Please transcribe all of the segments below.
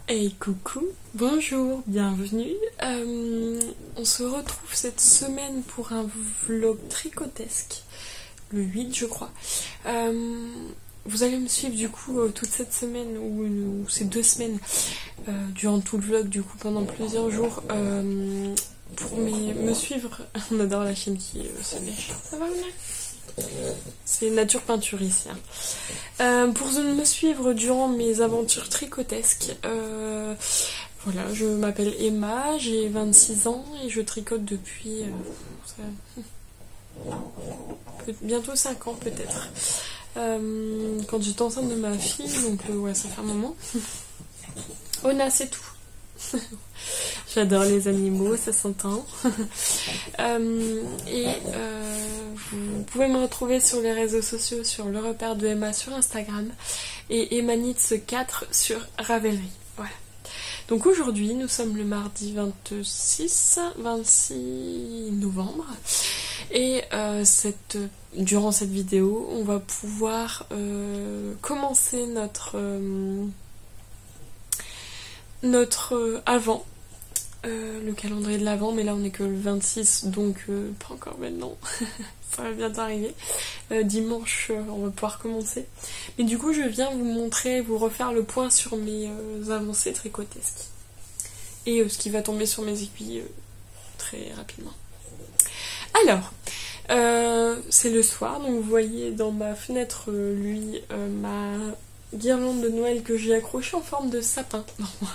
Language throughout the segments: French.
Hey coucou, bonjour, bienvenue. On se retrouve cette semaine pour un vlog tricotesque, le 8 je crois. Vous allez me suivre du coup toute cette semaine ou ces 2 semaines, durant tout le vlog du coup pendant plusieurs jours, pour me suivre. On adore la chaîne qui se lèche. Ça va là? C'est nature peinture ici. Pour me suivre durant mes aventures tricotesques, voilà, je m'appelle Emma, j'ai 26 ans et je tricote depuis bientôt 5 ans peut-être. Quand j'étais enceinte de ma fille, donc ouais, ça fait un moment. Ona, c'est tout. J'adore les animaux, ça s'entend. Vous pouvez me retrouver sur les réseaux sociaux, sur le repère de Emma sur Instagram et Emmanitz4 sur Ravelry. Voilà. Donc aujourd'hui, nous sommes le mardi 26 novembre et durant cette vidéo, on va pouvoir commencer notre avant. Le calendrier de l'avant, mais là on est que le 26, donc pas encore maintenant. Ça va bientôt arriver. Dimanche, on va pouvoir commencer. Mais du coup, je viens vous montrer, vous refaire le point sur mes avancées tricotesques. Et ce qui va tomber sur mes aiguilles très rapidement. Alors, c'est le soir, donc vous voyez dans ma fenêtre, ma guirlande de Noël que j'ai accrochée en forme de sapin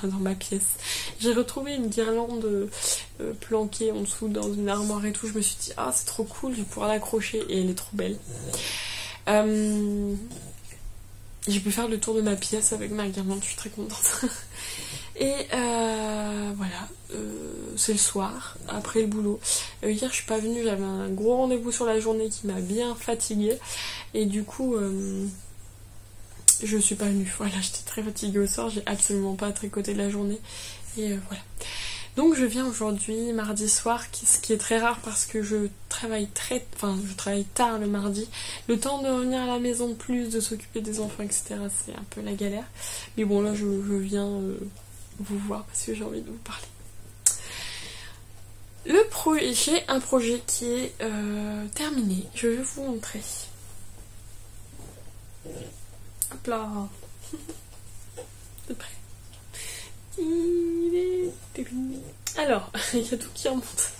dans ma pièce. J'ai retrouvé une guirlande planquée en dessous dans une armoire et tout. Je me suis dit, ah c'est trop cool, je vais pouvoir l'accrocher et elle est trop belle. J'ai pu faire le tour de ma pièce avec ma guirlande, je suis très contente. Et voilà, c'est le soir, après le boulot. Hier je suis pas venue, j'avais un gros rendez-vous sur la journée qui m'a bien fatiguée. Et du coup... je suis pas venue, voilà, j'étais très fatiguée au soir, j'ai absolument pas tricoté de la journée, et voilà. Donc je viens aujourd'hui, mardi soir, ce qui est très rare parce que je travaille tard le mardi. Le temps de revenir à la maison, plus de s'occuper des enfants, etc., c'est un peu la galère. Mais bon, là je viens vous voir parce que j'ai envie de vous parler. J'ai un projet qui est terminé, je vais vous montrer. Hop là. C'est prêt. Alors, il y a tout qui remonte.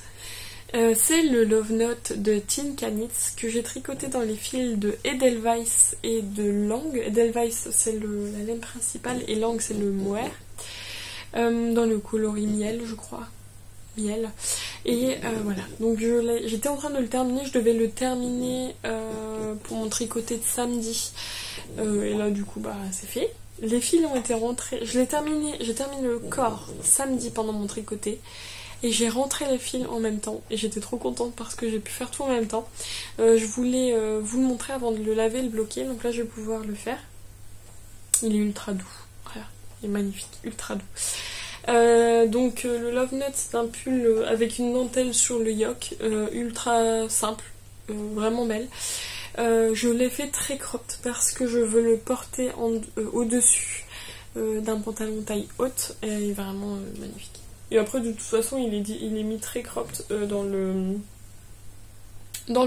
C'est le Love Note de Tin Kanitz que j'ai tricoté dans les fils de Edelweiss et de Lang. Edelweiss c'est la laine principale et Lang c'est le mohair. Dans le coloris miel, je crois. Miel. Et voilà, donc j'étais en train de le terminer, je devais le terminer pour mon tricoté de samedi. Et là du coup bah c'est fait. Les fils ont été rentrés, j'ai terminé le corps samedi pendant mon tricoté et j'ai rentré les fils en même temps et j'étais trop contente parce que j'ai pu faire tout en même temps. Je voulais vous le montrer avant de le laver et le bloquer, donc là je vais pouvoir le faire. Il est ultra doux, voilà, il est magnifique, ultra doux. Donc le Love Note c'est un pull avec une dentelle sur le yoke, ultra simple, vraiment belle. Je l'ai fait très cropped parce que je veux le porter au-dessus d'un pantalon taille haute et il est vraiment magnifique. Et après de toute façon il est mis très cropped dans le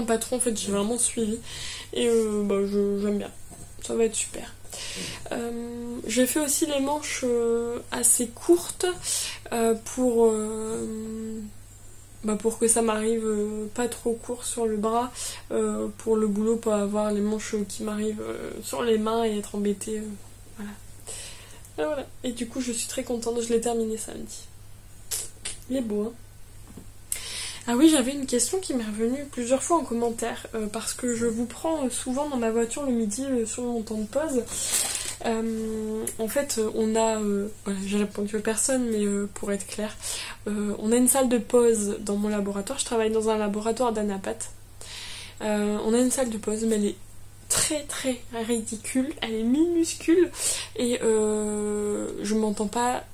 patron, en fait j'ai vraiment suivi et j'aime bien, ça va être super. J'ai fait aussi les manches assez courtes pour que ça m'arrive pas trop court sur le bras, pour le boulot, pas avoir les manches qui m'arrivent sur les mains et être embêtée. Voilà. Et voilà. Et du coup je suis très contente, je l'ai terminé samedi. Il est beau, hein. Ah oui, j'avais une question qui m'est revenue plusieurs fois en commentaire, parce que je vous prends souvent dans ma voiture le midi sur mon temps de pause. En fait, on a... voilà, j'ai répondu à personne, mais pour être clair, on a une salle de pause dans mon laboratoire. Je travaille dans un laboratoire d'anapath. On a une salle de pause, mais elle est très très ridicule. Elle est minuscule. Et je m'entends pas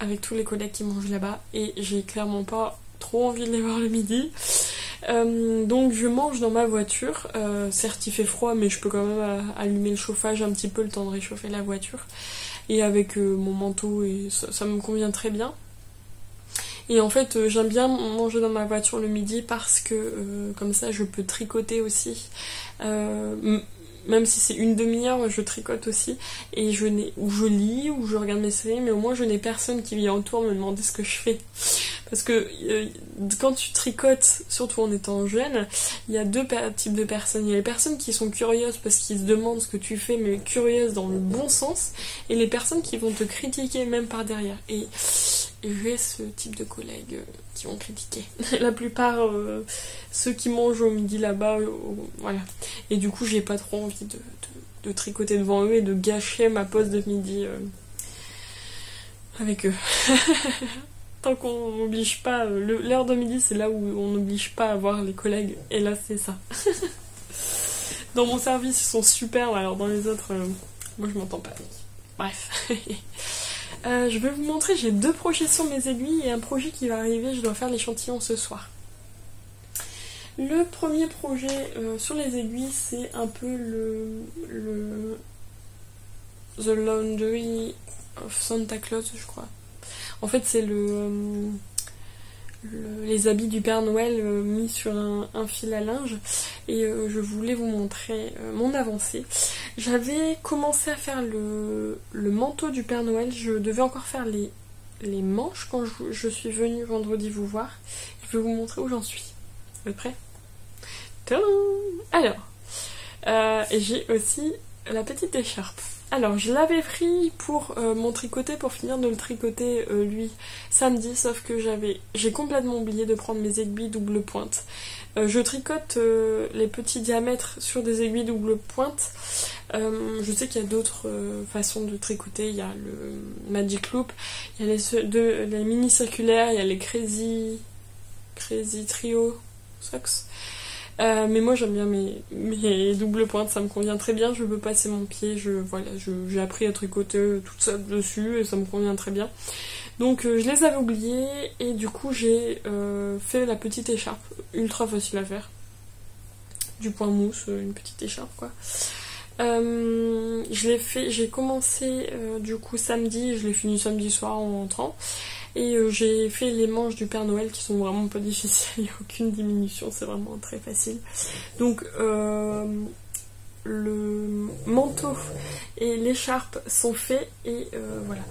avec tous les collègues qui mangent là-bas. Et j'ai clairement pas trop envie de les voir le midi. Donc je mange dans ma voiture, certes il fait froid mais je peux quand même allumer le chauffage un petit peu le temps de réchauffer la voiture. et avec mon manteau, et ça me convient très bien. Et en fait, j'aime bien manger dans ma voiture le midi parce que comme ça, je peux tricoter aussi. Même si c'est une demi-heure, je tricote aussi. Et ou je lis, ou je regarde mes séries, mais au moins je n'ai personne qui vient autour me demander ce que je fais. Parce que quand tu tricotes, surtout en étant jeune, il y a deux types de personnes. Il y a les personnes qui sont curieuses parce qu'ils se demandent ce que tu fais, mais curieuses dans le bon sens. Et les personnes qui vont te critiquer même par derrière. Et j'ai ce type de collègues qui vont critiquer. La plupart, ceux qui mangent au midi là-bas, voilà. Et du coup, j'ai pas trop envie de tricoter devant eux et de gâcher ma pause de midi avec eux. Tant qu'on n'oblige pas, l'heure de midi, c'est là où on n'oblige pas à voir les collègues. Et là, c'est ça. Dans mon service, ils sont super, alors dans les autres, moi, je m'entends pas. Bref. Je vais vous montrer, j'ai 2 projets sur mes aiguilles et un projet qui va arriver, je dois faire l'échantillon ce soir. Le premier projet sur les aiguilles, c'est un peu le The Laundry of Santa Claus, je crois. En fait, c'est les habits du Père Noël mis sur un fil à linge, et je voulais vous montrer mon avancée. J'avais commencé à faire le manteau du Père Noël, je devais encore faire les manches quand je suis venue vendredi vous voir. Je vais vous montrer où j'en suis. Vous êtes prêts? Tadam! Alors, j'ai aussi la petite écharpe. Alors, je l'avais pris pour mon tricoter, pour finir de le tricoter lui samedi, sauf que j'ai complètement oublié de prendre mes aiguilles double pointe. Je tricote les petits diamètres sur des aiguilles double pointe. Je sais qu'il y a d'autres façons de tricoter. Il y a le Magic Loop, il y a les mini circulaires, il y a les Crazy Trio Socks. Mais moi j'aime bien mes doubles pointes, ça me convient très bien, je peux passer mon pied, j'ai appris à tricoter toute seule dessus et ça me convient très bien. Donc je les avais oubliés et du coup j'ai fait la petite écharpe, ultra facile à faire. Du point mousse, une petite écharpe quoi. J'ai commencé du coup samedi, je l'ai fini samedi soir en rentrant. Et j'ai fait les manches du Père Noël qui sont vraiment pas difficiles, il n'y a aucune diminution, c'est vraiment très facile. Donc le manteau et l'écharpe sont faits et voilà,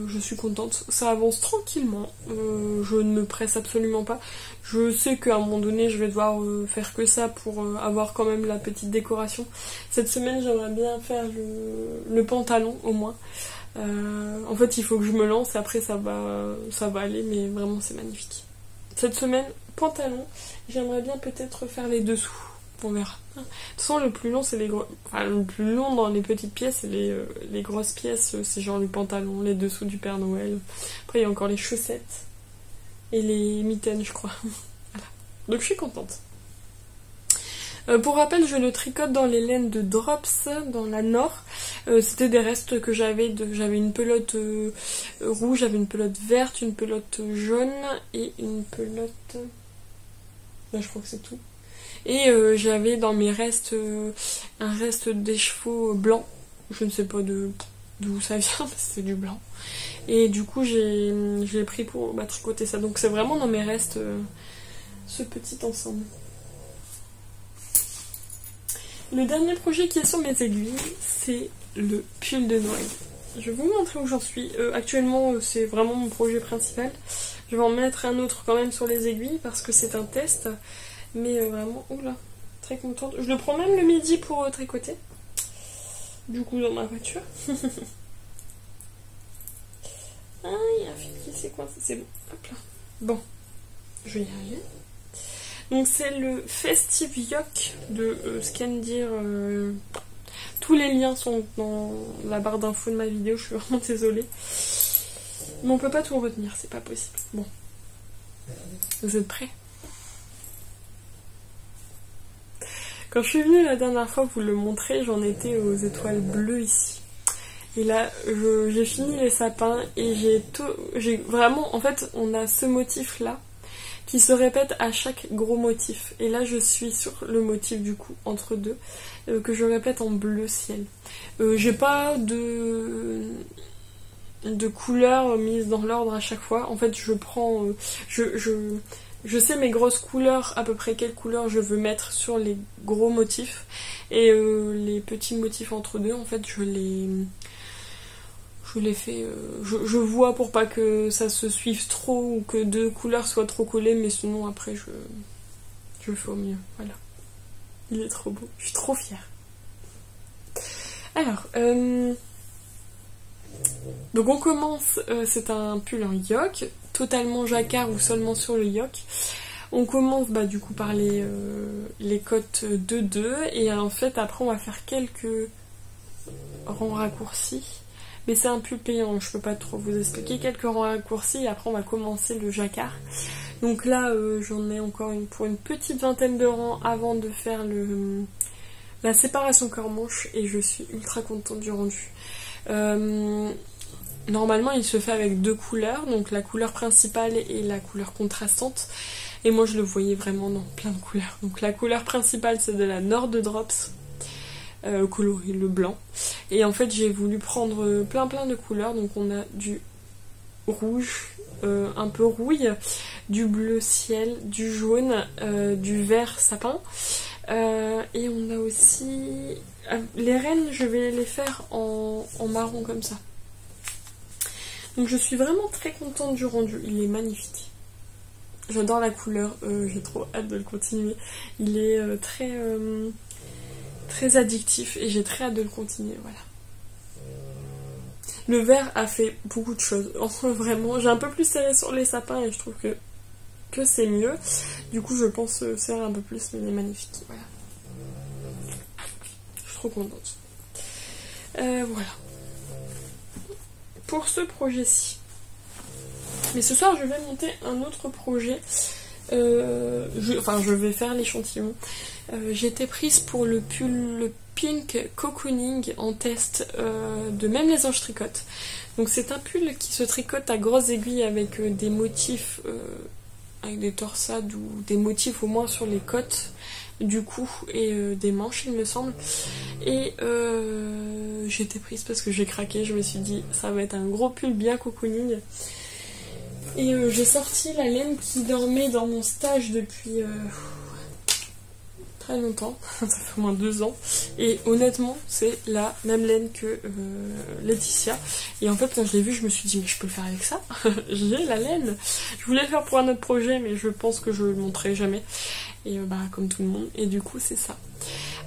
je suis contente, ça avance tranquillement, je ne me presse absolument pas. Je sais qu'à un moment donné je vais devoir faire que ça pour avoir quand même la petite décoration. Cette semaine j'aimerais bien faire le pantalon au moins. En fait il faut que je me lance et après ça va aller, mais vraiment c'est magnifique. Cette semaine, pantalon, j'aimerais bien peut-être faire les dessous, on verra. De toute façon le plus long c'est le plus long dans les petites pièces et les grosses pièces c'est genre le pantalon, les dessous du Père Noël. Après il y a encore les chaussettes et les mitaines je crois. Voilà. Donc je suis contente. Pour rappel, je le tricote dans les laines de Drops, dans la Nord. C'était des restes que j'avais une pelote rouge, j'avais une pelote verte, une pelote jaune et une pelote... Là, je crois que c'est tout. Et j'avais dans mes restes un reste d'écheveau blanc. Je ne sais pas d'où ça vient, mais c'est du blanc. Et du coup, j'ai pris pour tricoter ça. Donc c'est vraiment dans mes restes ce petit ensemble. Le dernier projet qui est sur mes aiguilles, c'est le pull de Noël. Je vais vous montrer où j'en suis. Actuellement, c'est vraiment mon projet principal. Je vais en mettre un autre quand même sur les aiguilles parce que c'est un test. Mais vraiment, oula, très contente. Je le prends même le midi pour tricoter. Du coup, dans ma voiture. Ah, il y a un fil qui s'est coincé, c'est bon. Hop là. Bon, je vais y arriver. Donc c'est le Festive Yoke de Scandir. Tous les liens sont dans la barre d'infos de ma vidéo, je suis vraiment désolée. Mais on peut pas tout retenir, c'est pas possible. Bon. Vous êtes prêts? Quand je suis venue la dernière fois vous le montrer, j'en étais aux étoiles bleues ici. Et là, j'ai fini les sapins et j'ai vraiment... En fait, on a ce motif là qui se répètent à chaque gros motif. Et là je suis sur le motif du coup entre deux, que je répète en bleu ciel. J'ai pas de couleurs mises dans l'ordre à chaque fois. En fait je prends... je sais mes grosses couleurs, à peu près quelles couleurs je veux mettre sur les gros motifs. Et les petits motifs entre deux, en fait je les fais... je vois pour pas que ça se suive trop ou que deux couleurs soient trop collées, mais sinon après je fais au mieux. Voilà. Il est trop beau. Je suis trop fière. Alors, donc on commence, c'est un pull en yoke, totalement jacquard ou seulement sur le yoke. On commence du coup par les côtes 2-2 et en fait après on va faire quelques rangs raccourcis. Mais c'est un pull payant, je peux pas trop vous expliquer. Quelques rangs raccourcis et après on va commencer le jacquard. Donc là j'en ai encore pour une petite vingtaine de rangs avant de faire la séparation corps-manche et je suis ultra contente du rendu. Normalement il se fait avec deux couleurs, donc la couleur principale et la couleur contrastante. Et moi je le voyais vraiment dans plein de couleurs. Donc la couleur principale c'est de la Nord Drops, coloris le blanc. Et en fait j'ai voulu prendre plein de couleurs. Donc on a du rouge, un peu rouille, du bleu ciel, du jaune, du vert sapin. Et on a aussi... les rennes, je vais les faire en marron comme ça. Donc je suis vraiment très contente du rendu. Il est magnifique. J'adore la couleur. J'ai trop hâte de le continuer. Il est très addictif et j'ai très hâte de le continuer. Voilà. Le vert a fait beaucoup de choses. Vraiment, j'ai un peu plus serré sur les sapins et je trouve que c'est mieux. Du coup, je pense serrer un peu plus, mais il est magnifique. Voilà. Je suis trop contente. Voilà. Pour ce projet-ci. Mais ce soir, je vais monter un autre projet. Je vais faire l'échantillon. J'étais prise pour le pull Pink Cocooning en test de Même les Anges tricotent. Donc c'est un pull qui se tricote à grosses aiguilles avec des motifs, avec des torsades ou des motifs au moins sur les côtes du cou et des manches il me semble. Et j'étais prise parce que j'ai craqué, je me suis dit ça va être un gros pull bien cocooning. Et j'ai sorti la laine qui dormait dans mon stage depuis très longtemps, ça fait au moins 2 ans, et honnêtement c'est la même laine que Laetitia. Et en fait quand je l'ai vue je me suis dit mais je peux le faire avec ça. J'ai la laine. Je voulais le faire pour un autre projet mais je pense que je le montrerai jamais. Et comme tout le monde, et du coup c'est ça.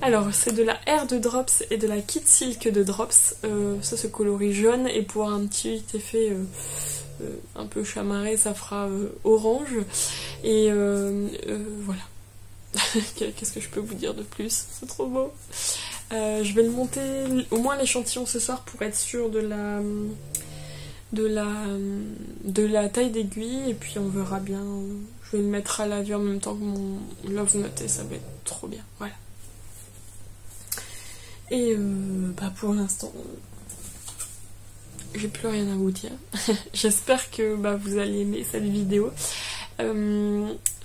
Alors c'est de la Air de Drops et de la Kid Silk de Drops. Ça c'est coloris jaune et pour un petit effet un peu chamarré ça fera orange. Et voilà. Qu'est-ce que je peux vous dire de plus? C'est trop beau. Je vais le monter au moins l'échantillon ce soir pour être sûre de la taille d'aiguille et puis on verra bien. Je vais le mettre à laver en même temps que mon Love Note et ça va être trop bien. Voilà. Et pour l'instant j'ai plus rien à vous dire. J'espère que vous allez aimer cette vidéo.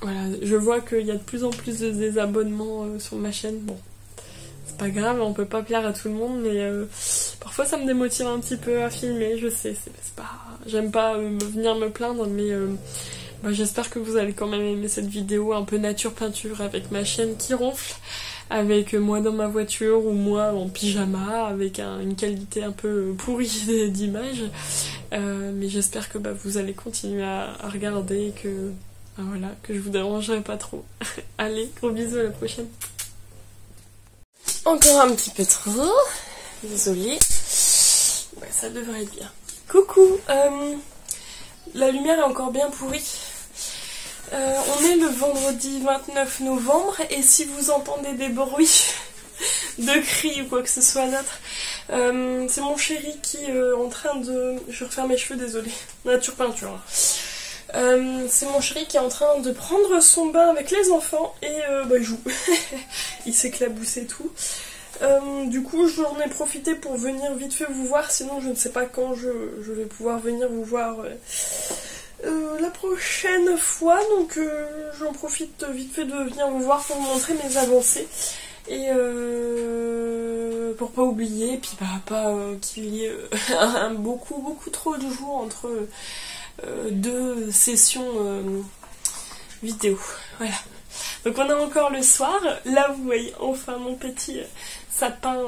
Voilà, je vois qu'il y a de plus en plus de désabonnements sur ma chaîne. Bon, c'est pas grave, on peut pas plaire à tout le monde, mais parfois ça me démotive un petit peu à filmer, je sais, c'est pas... J'aime pas venir me plaindre, mais j'espère que vous allez quand même aimer cette vidéo un peu nature peinture avec ma chaîne qui ronfle, avec moi dans ma voiture ou moi en pyjama, avec une qualité un peu pourrie d'image. Mais j'espère que vous allez continuer à regarder et que... voilà, que je vous dérangerai pas trop. Allez, gros bisous, à la prochaine. Encore un petit peu trop. Désolée. Ouais, ça devrait être bien. Coucou, la lumière est encore bien pourrie. On est le vendredi 29 novembre et si vous entendez des bruits de cris ou quoi que ce soit d'autre, c'est mon chéri qui est en train de... Je vais refaire mes cheveux, désolée. Nature peinture. C'est mon chéri qui est en train de prendre son bain avec les enfants et il joue. Il s'éclabousse et tout. Du coup j'en ai profité pour venir vite fait vous voir, sinon je ne sais pas quand je vais pouvoir venir vous voir la prochaine fois. Donc j'en profite vite fait de venir vous voir pour vous montrer mes avancées. Et pour pas oublier, et puis pas qu'il y ait beaucoup trop de jours entre deux sessions vidéo. Voilà. Donc on est encore le soir. Là vous voyez enfin mon petit sapin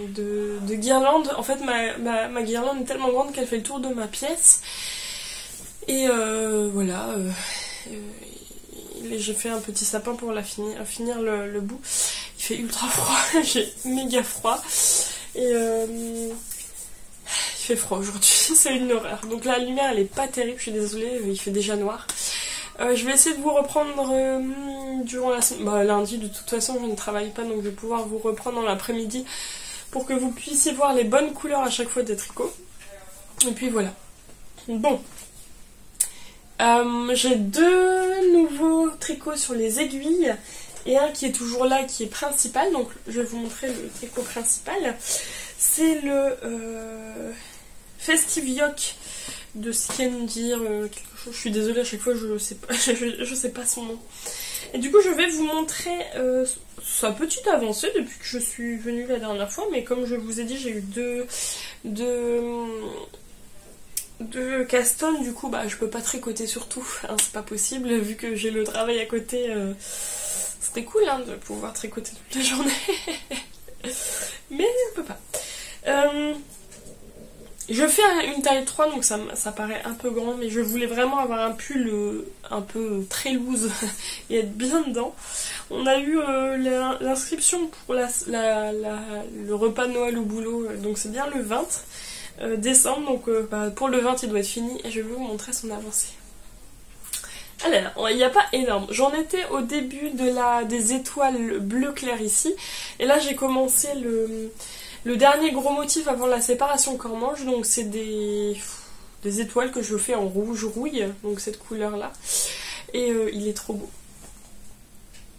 de guirlande. En fait ma guirlande est tellement grande qu'elle fait le tour de ma pièce. Et voilà. J'ai fait un petit sapin pour finir le bout. Il fait ultra froid, j'ai méga froid. Et il fait froid aujourd'hui, c'est une horreur. Donc la lumière elle est pas terrible, je suis désolée, il fait déjà noir. Je vais essayer de vous reprendre durant la semaine. Lundi de toute façon je ne travaille pas, donc je vais pouvoir vous reprendre dans l'après-midi pour que vous puissiez voir les bonnes couleurs à chaque fois des tricots. Et puis voilà. Bon. J'ai 2 nouveaux tricots sur les aiguilles et un qui est toujours là, qui est principal. Donc je vais vous montrer le tricot principal. C'est le Festive Yoke de Skendir quelque chose. Je suis désolée, à chaque fois je sais pas son nom. Et du coup je vais vous montrer sa petite avancée depuis que je suis venue la dernière fois. Mais comme je vous ai dit, j'ai eu deux castones, du coup je peux pas tricoter sur tout, hein, c'est pas possible vu que j'ai le travail à côté. C'était cool hein, de pouvoir tricoter toute la journée mais on peut pas. Je fais une taille 3 donc ça paraît un peu grand, mais je voulais vraiment avoir un pull un peu très loose et être bien dedans. On a eu l'inscription pour le repas de Noël au boulot, donc c'est bien le 20 décembre, donc pour le 20 il doit être fini et je vais vous montrer son avancée. Alors, il n'y a pas énorme. J'en étais au début des étoiles bleu clair ici, et là j'ai commencé le dernier gros motif avant la séparation corps-manche, donc c'est des étoiles que je fais en rouge rouille, donc cette couleur là, et il est trop beau.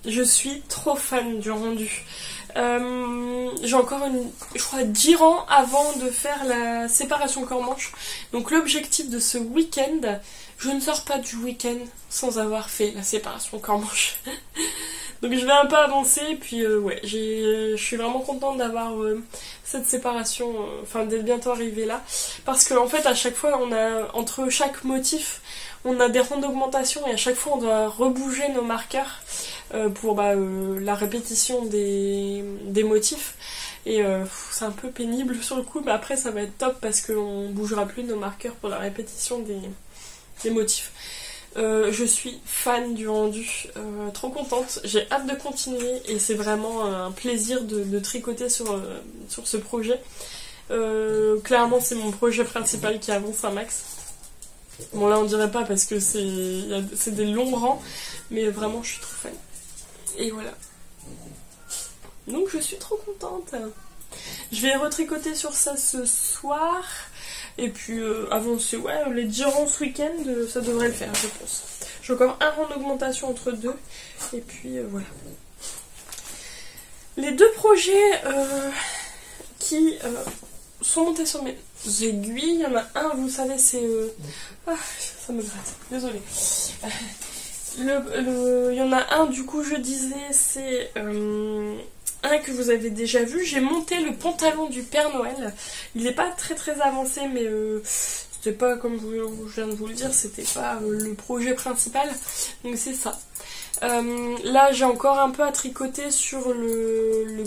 Je suis trop fan du rendu. J'ai encore je crois 10 rangs avant de faire la séparation corps-manche. Donc l'objectif de ce week-end, je ne sors pas du week-end sans avoir fait la séparation corps-manche. Donc je vais un peu avancer, et puis ouais, je suis vraiment contente d'avoir cette séparation, enfin d'être bientôt arrivée là. Parce qu'en fait à chaque fois, entre chaque motif, on a des rangs d'augmentation et à chaque fois on doit rebouger nos marqueurs pour la répétition des motifs. Et c'est un peu pénible sur le coup, mais après ça va être top parce qu'on bougera plus nos marqueurs pour la répétition des motifs. Je suis fan du rendu, trop contente, j'ai hâte de continuer et c'est vraiment un plaisir de tricoter sur ce projet. Clairement c'est mon projet principal qui avance un max. Bon là on dirait pas parce que c'est des longs rangs, mais vraiment je suis trop fan. Et voilà. Donc je suis trop contente. Je vais retricoter sur ça ce soir. Et puis avancer, ouais, les 10 rangs ce week-end, ça devrait le faire, je pense. J'ai encore un rang d'augmentation entre deux. Et puis voilà. Les 2 projets qui sont montés sur mes aiguilles, il y en a un, vous savez, c'est... ça me gratte, désolée. Il y en a un, du coup, je disais, c'est... un que vous avez déjà vu, j'ai monté le pantalon du Père Noël. Il n'est pas très avancé, mais c'était pas, comme je viens de vous le dire, c'était pas le projet principal. Donc c'est ça. Là j'ai encore un peu à tricoter sur le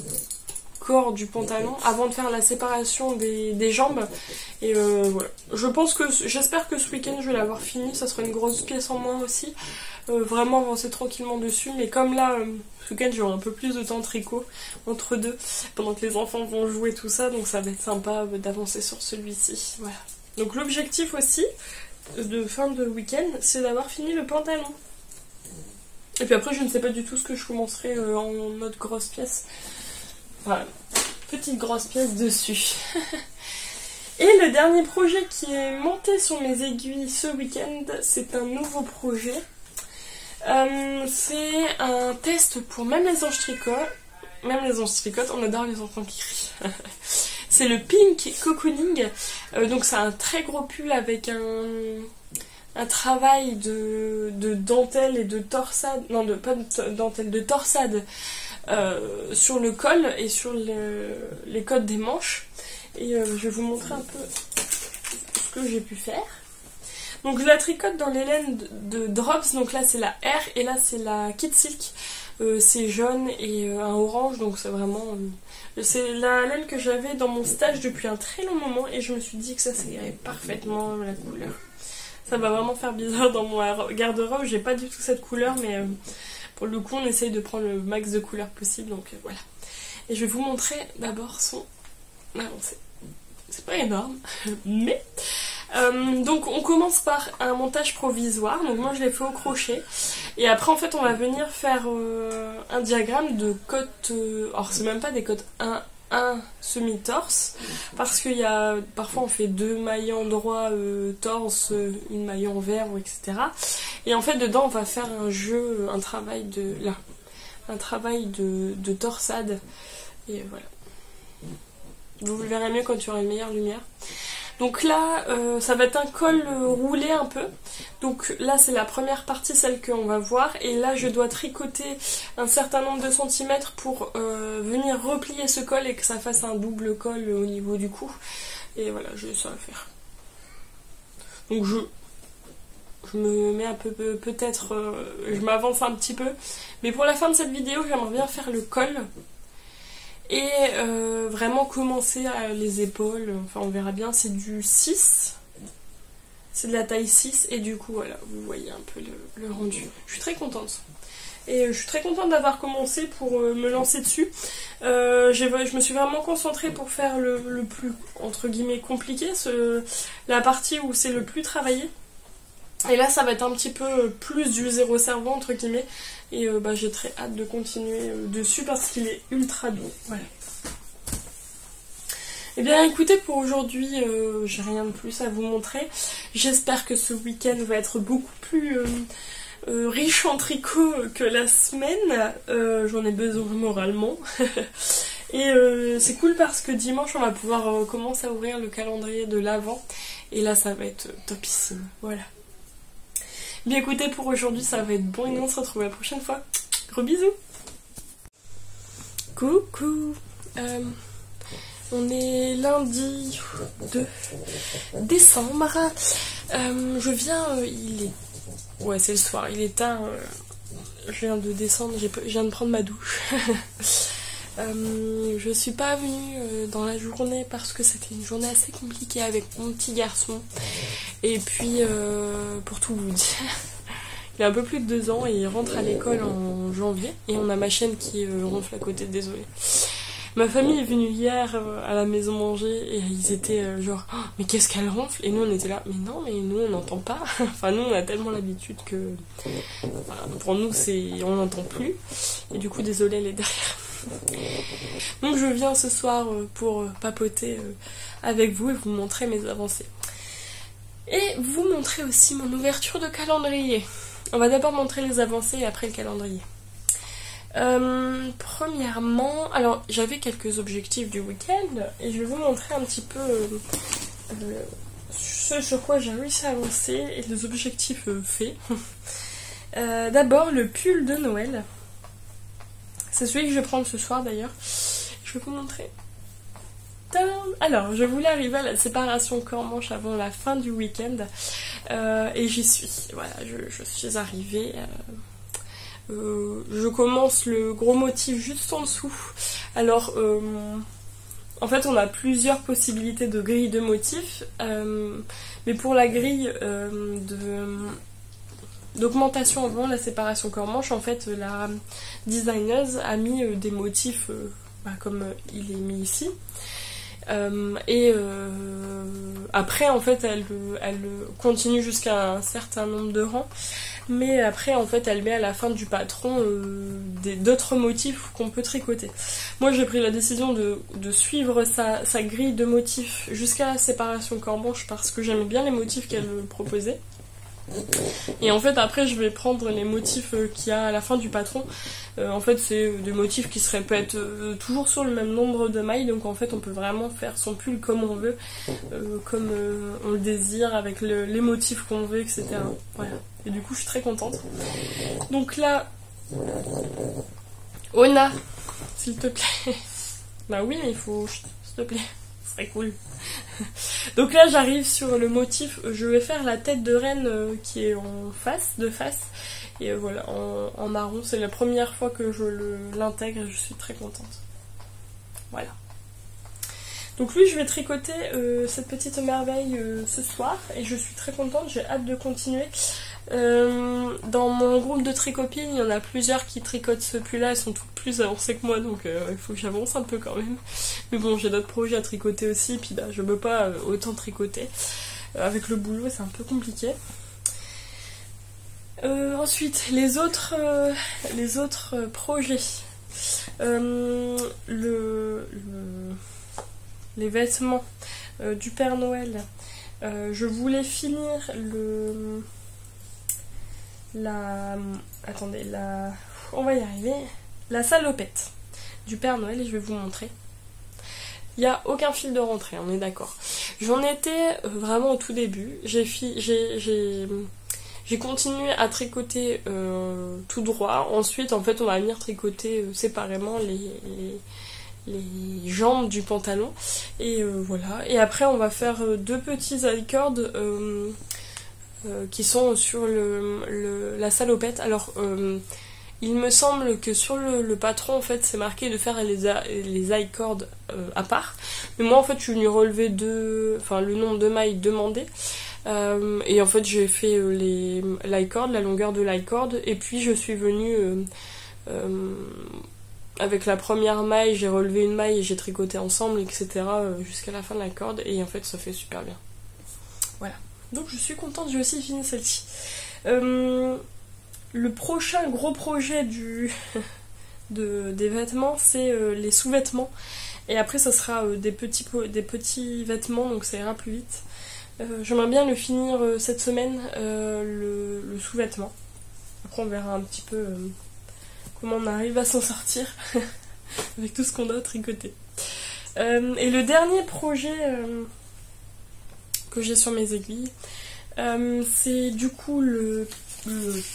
corps du pantalon avant de faire la séparation des jambes. Et voilà. J'espère que ce week-end je vais l'avoir fini. Ça sera une grosse pièce en moins aussi. Vraiment avancer tranquillement dessus, mais comme là ce week-end j'aurai un peu plus de temps de tricot entre deux pendant que les enfants vont jouer tout ça, donc ça va être sympa d'avancer sur celui-ci. Voilà. Donc l'objectif aussi de fin de week-end, c'est d'avoir fini le pantalon. Et puis après je ne sais pas du tout ce que je commencerai en mode grosse pièce. Voilà, petite grosse pièce dessus. Et le dernier projet qui est monté sur mes aiguilles ce week-end, c'est un nouveau projet. C'est un test pour même les anges tricotent. Même les anges tricotent, on adore les enfants qui crient. C'est le Pink Cocooning. Donc c'est un très gros pull avec un travail de dentelle et de torsade, non de pas de dentelle, de torsade sur le col et sur les côtes des manches. Et je vais vous montrer un peu ce que j'ai pu faire. Donc je la tricote dans les laines de Drops, donc là c'est la R et là c'est la Kid Silk. C'est jaune et un orange, donc c'est vraiment... c'est la laine que j'avais dans mon stage depuis un très long moment et je me suis dit que ça irait parfaitement la couleur. Ça va vraiment faire bizarre dans mon garde-robe, j'ai pas du tout cette couleur, mais pour le coup on essaye de prendre le max de couleurs possible, donc voilà. Et je vais vous montrer d'abord son avancée. C'est pas énorme, mais... donc on commence par un montage provisoire, donc moi je l'ai fait au crochet et après en fait on va venir faire un diagramme de côtes, alors c'est même pas des côtes 1 semi-torse parce qu'il y a, parfois on fait 2 mailles endroits torse, une maille envers, etc. Et en fait dedans on va faire un jeu, un travail de torsade et voilà. Vous le verrez mieux quand tu auras une meilleure lumière. Donc là, ça va être un col roulé un peu. Donc là, c'est la première partie, celle qu'on va voir. Et là, je dois tricoter un certain nombre de centimètres pour venir replier ce col et que ça fasse un double col au niveau du cou. Et voilà, ça va faire. Donc je me mets un peu, peut-être, je m'avance un petit peu. Mais pour la fin de cette vidéo, j'aimerais bien faire le col. Et vraiment commencer à les épaules, enfin on verra bien, c'est du 6, c'est de la taille 6 et du coup voilà, vous voyez un peu le rendu. Je suis très contente. Et je suis très contente d'avoir commencé pour me lancer dessus. Je me suis vraiment concentrée pour faire le plus, entre guillemets, compliqué, la partie où c'est le plus travaillé. Et là ça va être un petit peu plus du zéro cerveau entre guillemets. Et j'ai très hâte de continuer dessus parce qu'il est ultra doux. Voilà. Et bien écoutez, pour aujourd'hui, j'ai rien de plus à vous montrer. J'espère que ce week-end va être beaucoup plus riche en tricot que la semaine. J'en ai besoin moralement. Et c'est cool parce que dimanche on va pouvoir commencer à ouvrir le calendrier de l'Avent. Et là ça va être topissime. Voilà. Bien écoutez, pour aujourd'hui ça va être bon et nous on se retrouve la prochaine fois. Gros bisous. Coucou. On est lundi 2 décembre. Je viens, il est... Ouais, c'est le soir, il est tard. Je viens de descendre, je viens de prendre ma douche. Je suis pas venue dans la journée parce que c'était une journée assez compliquée avec mon petit garçon. Et puis, pour tout vous dire, il a un peu plus de 2 ans et il rentre à l'école en janvier. Et on a ma chienne qui ronfle à côté, désolée. Ma famille est venue hier à la maison manger et ils étaient genre oh, mais qu'est-ce qu'elle ronfle? Et nous on était là, mais non, mais nous on n'entend pas. Enfin nous on a tellement l'habitude que pour nous on n'entend plus. Et du coup désolée, elle est derrière. Donc je viens ce soir pour papoter avec vous et vous montrer mes avancées. Et vous montrer aussi mon ouverture de calendrier. On va d'abord montrer les avancées et après le calendrier. Premièrement, alors j'avais quelques objectifs du week-end et je vais vous montrer un petit peu ce sur quoi j'ai réussi à avancer et les objectifs faits. D'abord le pull de Noël. C'est celui que je vais prendre ce soir d'ailleurs. Je vais vous montrer. Alors, je voulais arriver à la séparation corps-manche avant la fin du week-end et j'y suis. Voilà, je suis arrivée. Je commence le gros motif juste en dessous. Alors, en fait, on a plusieurs possibilités de grille de motifs, mais pour la grille d'augmentation avant la séparation corps-manche, en fait, la designeuse a mis des motifs comme il est mis ici. Après en fait elle continue jusqu'à un certain nombre de rangs, mais après en fait elle met à la fin du patron d'autres motifs qu'on peut tricoter. Moi j'ai pris la décision de suivre sa grille de motifs jusqu'à la séparation corps-manche parce que j'aimais bien les motifs qu'elle proposait. Et en fait après je vais prendre les motifs qu'il y a à la fin du patron. En fait c'est des motifs qui se répètent toujours sur le même nombre de mailles, donc en fait on peut vraiment faire son pull comme on veut, comme on le désire, avec les motifs qu'on veut, etc. Voilà. Et du coup je suis très contente. Donc là, Ona, s'il te plaît. Bah oui mais il faut, s'il te plaît, ce serait cool. Donc là j'arrive sur le motif, je vais faire la tête de reine qui est en face, de face. Et voilà, en marron, c'est la première fois que je l'intègre et je suis très contente. Voilà. Donc lui, je vais tricoter cette petite merveille ce soir et je suis très contente, j'ai hâte de continuer. Dans mon groupe de tricopines, il y en a plusieurs qui tricotent ce pull-là, elles sont toutes plus avancées que moi, donc il faut que j'avance un peu quand même. Mais bon, j'ai d'autres projets à tricoter aussi, puis bah, je peux pas autant tricoter. Avec le boulot, c'est un peu compliqué. Ensuite, les autres projets. Les vêtements du Père Noël. Je voulais finir on va y arriver. La salopette du Père Noël et je vais vous montrer. Il n'y a aucun fil de rentrée, on est d'accord. J'en étais vraiment au tout début. J'ai continué à tricoter tout droit. Ensuite, en fait, on va venir tricoter séparément les jambes du pantalon. Et voilà. Et après, on va faire deux petits I-cords qui sont sur la salopette. Alors, il me semble que sur le patron, en fait, c'est marqué de faire les I-cords à part. Mais moi, en fait, je suis venue relever le nombre de mailles demandées. Et en fait j'ai fait l'i-cord, la longueur de l'i-cord, et puis je suis venue avec la première maille, j'ai relevé une maille et j'ai tricoté ensemble, etc. Jusqu'à la fin de la corde, et en fait ça fait super bien. Voilà, donc je suis contente, j'ai aussi fini celle-ci. Le prochain gros projet des vêtements, c'est les sous-vêtements, et après ça sera des petits vêtements, donc ça ira plus vite. J'aimerais bien le finir cette semaine, le sous-vêtement. Après on verra un petit peu comment on arrive à s'en sortir avec tout ce qu'on doit tricoter. Et le dernier projet que j'ai sur mes aiguilles, c'est du coup le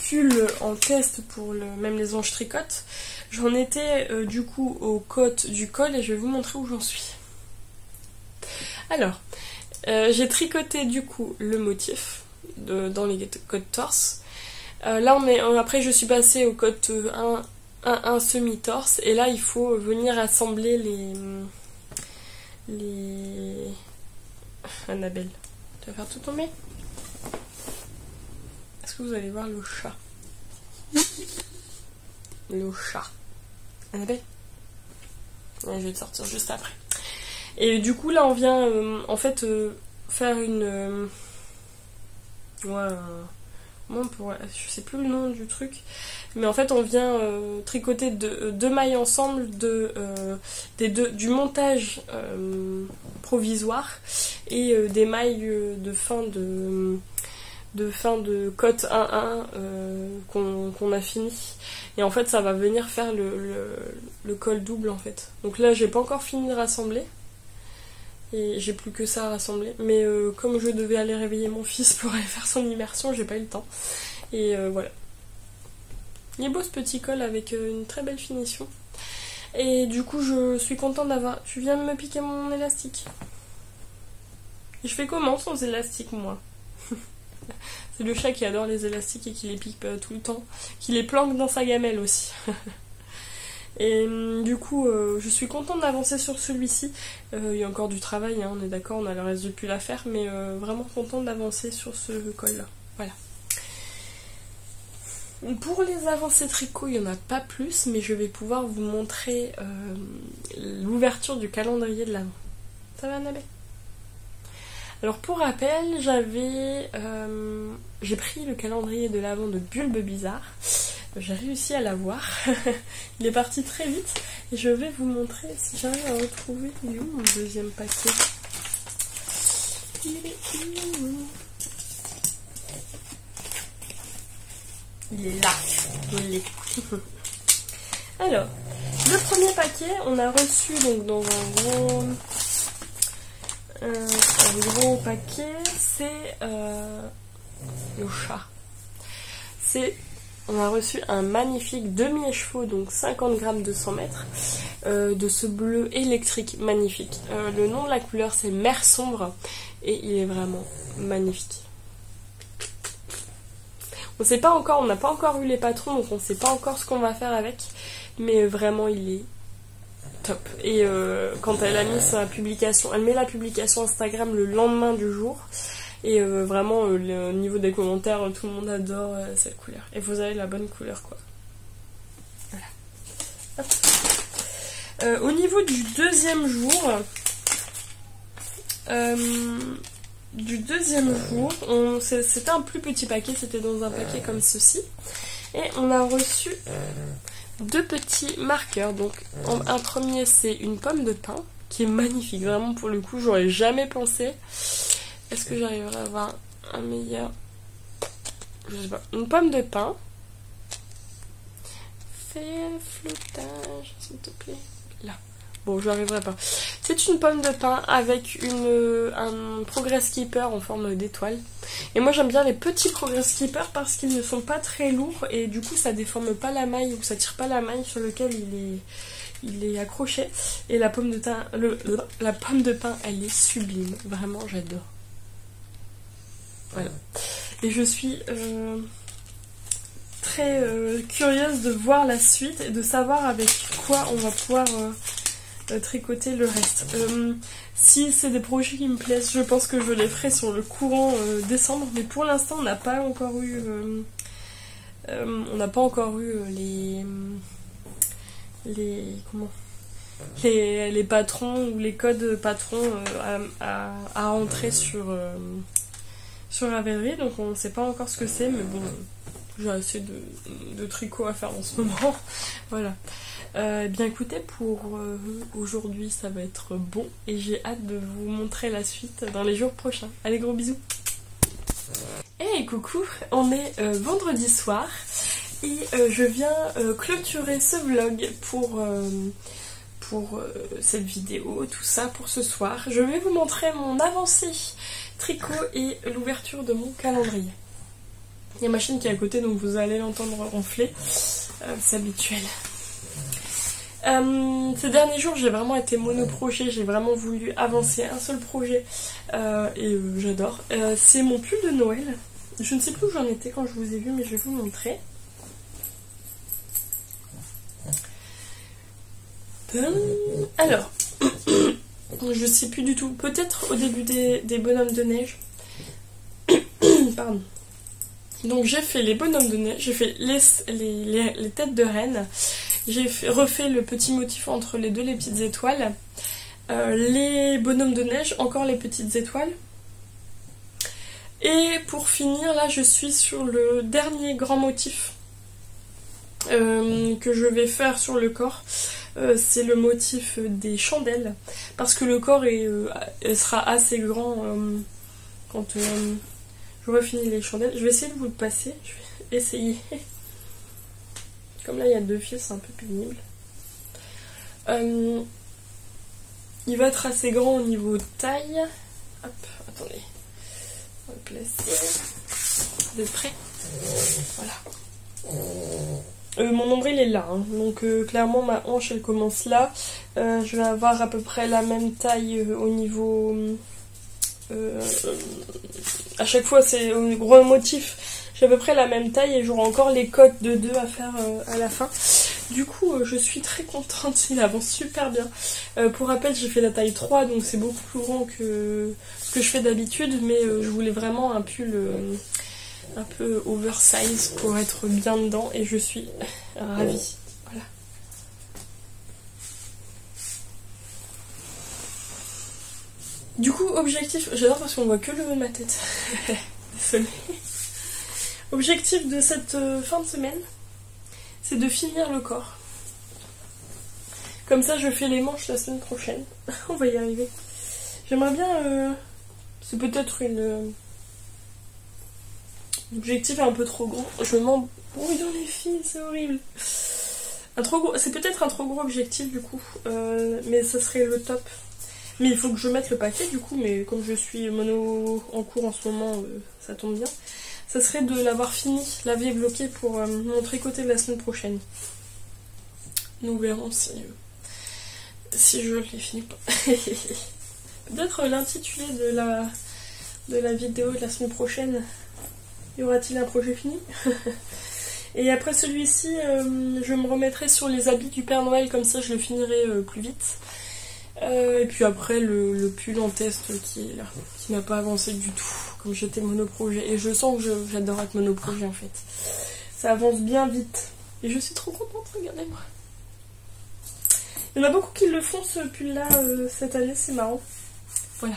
pull en test pour même les anges tricote. J'en étais du coup aux côtes du col et je vais vous montrer où j'en suis. Alors, j'ai tricoté du coup le motif dans les côtes torse. Là après je suis passée aux côtes 1 semi-torse et là il faut venir assembler les... Annabelle, tu vas faire tout tomber? Est-ce que vous allez voir le chat? Le chat. Annabelle? Ouais, je vais te sortir juste après. Et du coup là on vient en fait faire une... je sais plus le nom du truc, mais en fait on vient tricoter deux mailles ensemble du montage provisoire et des mailles de fin de cote 1-1 qu'on a fini, et en fait ça va venir faire le col double en fait. Donc là j'ai pas encore fini de rassembler et j'ai plus que ça à rassembler, mais comme je devais aller réveiller mon fils pour aller faire son immersion, j'ai pas eu le temps, et voilà. Il est beau ce petit col avec une très belle finition, et du coup je suis contente d'avoir... Tu viens de me piquer mon élastique. Et je fais comment sans élastique moi? C'est le chat qui adore les élastiques et qui les pique tout le temps, qui les planque dans sa gamelle aussi. Et du coup, je suis contente d'avancer sur celui-ci. Il y a encore du travail, hein, on est d'accord, on a le reste du pull à faire, mais vraiment contente d'avancer sur ce col-là. Voilà. Pour les avancées tricot, il n'y en a pas plus, mais je vais pouvoir vous montrer l'ouverture du calendrier de l'Avent. Ça va, Annabelle? Alors pour rappel, j'ai pris le calendrier de l'Avent de Bulbe Bizarre. J'ai réussi à l'avoir. Il est parti très vite. Et je vais vous montrer si j'arrive à retrouver. Il est où mon deuxième paquet? Il est où? Il est là, je l'ai. Alors, le premier paquet, on a reçu donc dans un gros paquet, c'est le chat. On a reçu un magnifique demi-écheveau, donc 50 grammes de 100 mètres, de ce bleu électrique magnifique. Le nom de la couleur c'est Mer Sombre et il est vraiment magnifique. On sait pas encore, on n'a pas encore eu les patrons, donc on sait pas encore ce qu'on va faire avec, mais vraiment il est top. Et quand elle a mis sa publication, elle met la publication Instagram le lendemain du jour. Et vraiment, au niveau des commentaires, tout le monde adore cette couleur. Et vous avez la bonne couleur, quoi. Voilà. Au niveau du deuxième jour, c'était un plus petit paquet, c'était dans un paquet comme ceci. Et on a reçu 2 petits marqueurs. Donc, un premier, c'est une pomme de pin, qui est magnifique. Vraiment, pour le coup, j'aurais jamais pensé. Est-ce que j'arriverai à avoir un meilleur... Je sais pas. Une pomme de pin. Fais un flottage, s'il te plaît. Là. Bon, je n'arriverai pas. C'est une pomme de pin avec un Progress Keeper en forme d'étoile. Et moi, j'aime bien les petits Progress Keeper parce qu'ils ne sont pas très lourds. Et du coup, ça déforme pas la maille ou ça tire pas la maille sur lequel il est accroché. Et la pomme de pin, elle est sublime. Vraiment, j'adore. Voilà. Et je suis très curieuse de voir la suite et de savoir avec quoi on va pouvoir tricoter le reste. Si c'est des projets qui me plaisent, je pense que je les ferai sur le courant décembre, mais pour l'instant on n'a pas encore eu les patrons ou les codes patrons à rentrer sur Ravelry, donc on ne sait pas encore ce que c'est, mais bon, j'ai assez de tricot à faire en ce moment. Voilà. Bien écoutez, pour aujourd'hui, ça va être bon, et j'ai hâte de vous montrer la suite dans les jours prochains. Allez, gros bisous. Hey, coucou, on est vendredi soir, et je viens clôturer ce vlog pour cette vidéo, tout ça pour ce soir. Je vais vous montrer mon avancée tricot et l'ouverture de mon calendrier. Il y a ma chaîne qui est à côté, donc vous allez l'entendre ronfler, c'est habituel. Ces derniers jours, j'ai vraiment été monoprojet, j'ai vraiment voulu avancer un seul projet, et j'adore. C'est mon pull de Noël. Je ne sais plus où j'en étais quand je vous ai vu, mais je vais vous montrer. Alors, je sais plus du tout. Peut-être au début des bonhommes de neige. Pardon. Donc j'ai fait les bonhommes de neige, j'ai fait les têtes de reine. J'ai refait le petit motif entre les deux, les petites étoiles. Les bonhommes de neige, encore les petites étoiles. Et pour finir, là je suis sur le dernier grand motif que je vais faire sur le corps. C'est le motif des chandelles, parce que le corps sera assez grand quand j'aurai fini les chandelles. Je vais essayer de vous le passer, je vais essayer. Comme là il y a 2 fils, c'est un peu pénible. Il va être assez grand au niveau taille. Hop, attendez. On va le placer. Vous êtes prêts? Voilà. Mon nombril est là, hein. Donc clairement ma hanche elle commence là. Je vais avoir à peu près la même taille au niveau... à chaque fois c'est au gros motif, j'ai à peu près la même taille et j'aurai encore les côtes de 2 à faire à la fin. Du coup je suis très contente, il avance super bien. Pour rappel j'ai fait la taille 3, donc c'est beaucoup plus grand que ce que je fais d'habitude, mais je voulais vraiment un pull... un peu oversize pour être bien dedans, et je suis ravie. Voilà. Du coup, objectif, j'adore parce qu'on voit que le haut de ma tête. Désolée. Objectif de cette fin de semaine, c'est de finir le corps. Comme ça, je fais les manches la semaine prochaine. On va y arriver. J'aimerais bien... c'est peut-être une L'objectif est un peu trop gros. Je m'embrouille dans les fils, c'est horrible. C'est peut-être un trop gros objectif du coup, mais ça serait le top. Mais il faut que je mette le paquet du coup, mais comme je suis mono en cours en ce moment, ça tombe bien. Ça serait de l'avoir fini, lavé et bloqué pour mon tricoté de la semaine prochaine. Nous verrons si je l'ai fini pas. Peut-être l'intitulé de la vidéo de la semaine prochaine. Y aura-t-il un projet fini? Et après celui-ci, je me remettrai sur les habits du Père Noël, comme ça je le finirai plus vite. Et puis après le pull en test qui est là, qui n'a pas avancé du tout, comme j'étais monoprojet. Et je sens que j'adore être monoprojet en fait. Ça avance bien vite. Et je suis trop contente, regardez-moi. Il y en a beaucoup qui le font ce pull là cette année, c'est marrant. Voilà.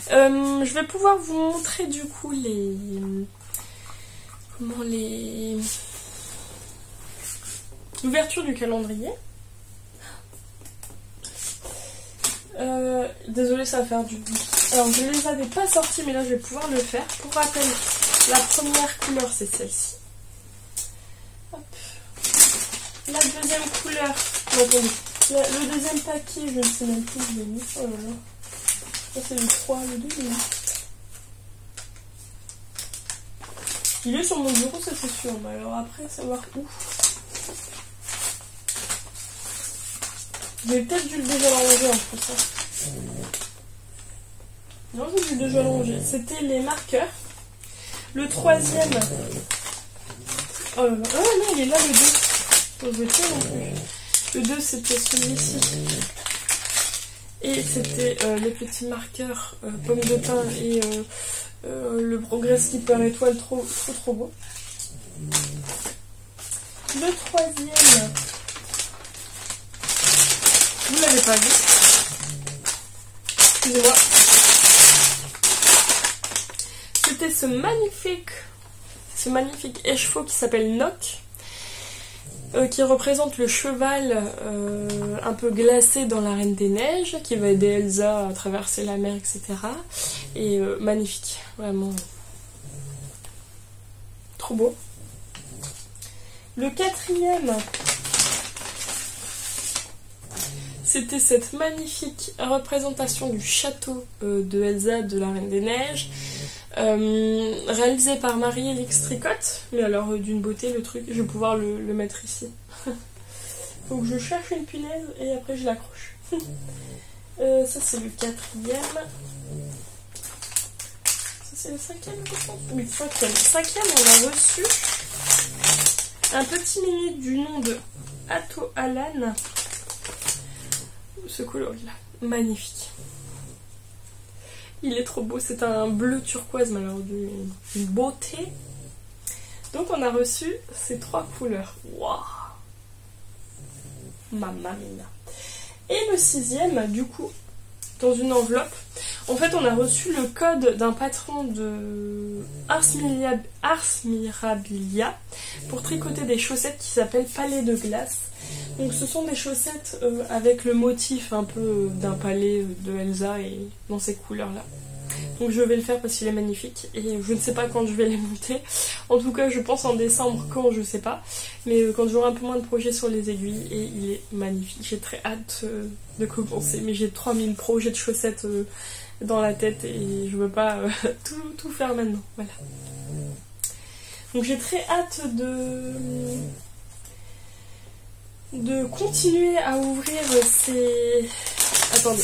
Je vais pouvoir vous montrer du coup l'ouverture du calendrier. Désolée, ça va faire du bruit. Alors je ne les avais pas sortis, mais là je vais pouvoir le faire. Pour rappel, la première couleur c'est celle-ci. Hop. La deuxième couleur, attendez. Le deuxième paquet, je ne sais même plus où je l'ai mis. Oh là là. Ça c'est le 3, le 2, le 8. Il est sur mon bureau, ça c'est sûr. Mais alors après, savoir où. J'ai peut-être dû le déjà ranger en plus. Non, j'ai dû déjà le ranger. C'était les marqueurs. Le troisième. Oh là là. Ah non, il est là le 2. Faut que je le tienne non plus. Le 2 c'était celui-ci. Et c'était les petits marqueurs pomme de pin et le Progress Keeper étoile trop beau. Le troisième, vous l'avez pas vu, excusez-moi, c'était ce magnifique écheveau qui s'appelle Nock, qui représente le cheval un peu glacé dans la Reine des Neiges, qui va aider Elsa à traverser la mer, etc. Et magnifique, vraiment trop beau. Le quatrième, c'était cette magnifique représentation du château de Elsa de la Reine des Neiges, réalisé par Marie-Élix Tricotte, mais alors d'une beauté le truc, je vais pouvoir le mettre ici. Faut que je cherche une punaise et après je l'accroche. Ça c'est le quatrième. Ça c'est le cinquième, je pense. Oui, cinquième, on a reçu un petit mini du nom de Atto Alan. Ce coloris là, magnifique. Il est trop beau, c'est un bleu turquoise, mais alors d'une beauté. Donc on a reçu ces 3 couleurs. Waouh! Mamma mia. Et le 6e, du coup, dans une enveloppe. En fait, on a reçu le code d'un patron de Ars Mirabilia pour tricoter des chaussettes qui s'appellent Palais de Glace. Donc ce sont des chaussettes avec le motif un peu d'un palais de Elsa et dans ces couleurs là. Donc je vais le faire parce qu'il est magnifique et je ne sais pas quand je vais les monter. En tout cas je pense en décembre, quand je sais pas. Mais quand j'aurai un peu moins de projets sur les aiguilles et il est magnifique. J'ai très hâte de commencer, mais j'ai 3000 projets de chaussettes dans la tête et je veux pas tout faire maintenant. Voilà. Donc j'ai très hâte de continuer à ouvrir ces... Attendez.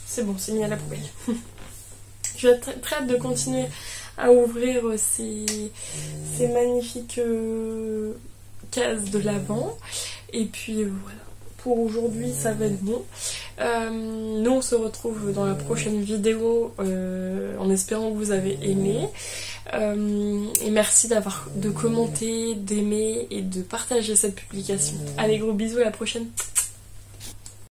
C'est bon, c'est mis à la poubelle. J'ai très hâte de continuer à ouvrir ces magnifiques cases de l'Avent. Et puis voilà. Pour aujourd'hui, ça va être bon. Nous, on se retrouve dans la prochaine vidéo en espérant que vous avez aimé. Et merci de commenter, d'aimer et de partager cette publication. Allez, gros bisous, à la prochaine.